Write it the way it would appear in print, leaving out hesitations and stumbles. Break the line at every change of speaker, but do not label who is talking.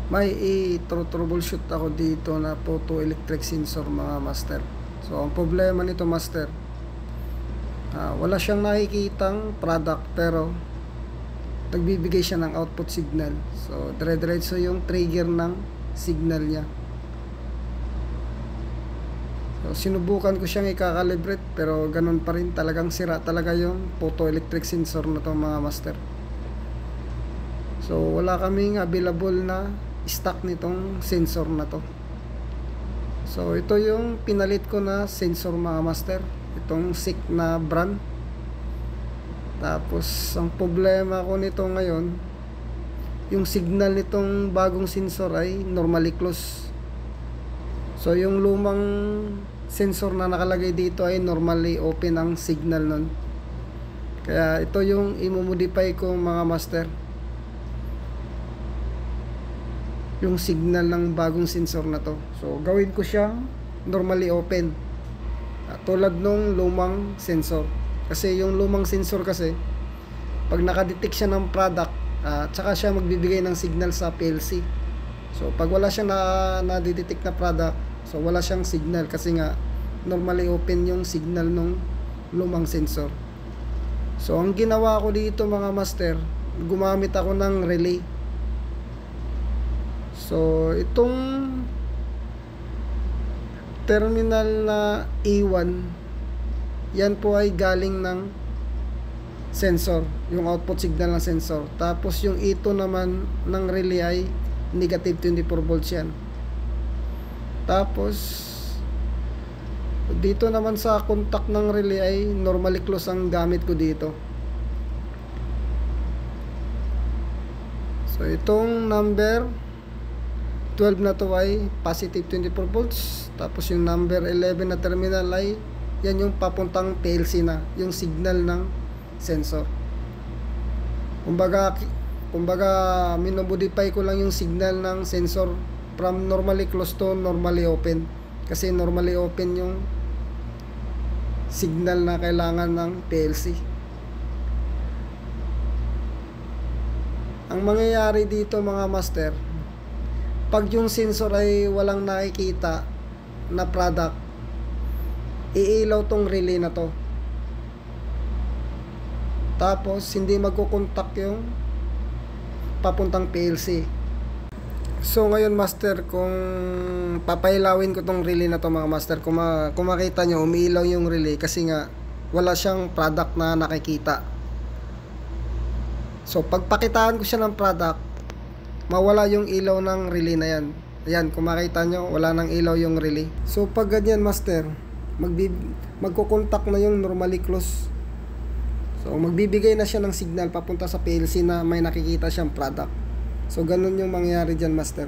May i-troubleshoot ako dito na photoelectric sensor mga master. So ang problema nito master, wala siyang nakikitang product pero nagbibigay siya ng output signal. So dire-diretso yung trigger ng signal niya. So sinubukan ko siyang i-calibrate pero ganun pa rin, talagang sira talaga yung photoelectric sensor na to mga master. So wala kaming available na stock nitong sensor na to. So ito yung pinalit ko na sensor mga master, itong SICK na brand. Tapos ang problema ko nito ngayon, yung signal nitong bagong sensor ay normally close. So yung lumang sensor na nakalagay dito ay normally open ang signal nun. Kaya ito yung i-modify ko mga master, yung signal ng bagong sensor na to. So gawin ko siyang normally open, tulad nung lumang sensor. Kasi yung lumang sensor kasi, pag nakadetect siya ng product, tsaka siya magbibigay ng signal sa PLC. So pag wala siyang na-detect na product, so wala siyang signal kasi nga normally open yung signal ng lumang sensor. So ang ginawa ko dito mga master, gumamit ako ng relay. So itong terminal na E1, yan po ay galing ng sensor, yung output signal ng sensor. Tapos yung E2 naman ng relay ay negative 24 volts yan. Tapos dito naman sa contact ng relay ay normally close ang gamit ko dito. So itong number 12 na to ay positive 24 volts. Tapos yung number 11 na terminal ay yan yung papuntang PLC na, yung signal ng sensor. Kumbaga minomodify ko lang yung signal ng sensor from normally closed to normally open. Kasi normally open yung signal na kailangan ng PLC. Ang mangyayari dito mga master, pag yung sensor ay walang nakikita na product, iilaw tong relay na to. Tapos hindi magkukontak yung papuntang PLC. So ngayon master, kung papailawin ko tong relay na to mga master, kung makita nyo umiilaw yung relay kasi nga wala siyang product na nakikita. So pagpakitaan ko siya ng product, mawala yung ilaw ng relay na yan. Ayan, kung makita nyo, wala nang ilaw yung relay. So pag ganyan master, magkukontak na yung normally close. So magbibigay na siya ng signal papunta sa PLC na may nakikita siyang product. So ganun yung mangyayari dyan master.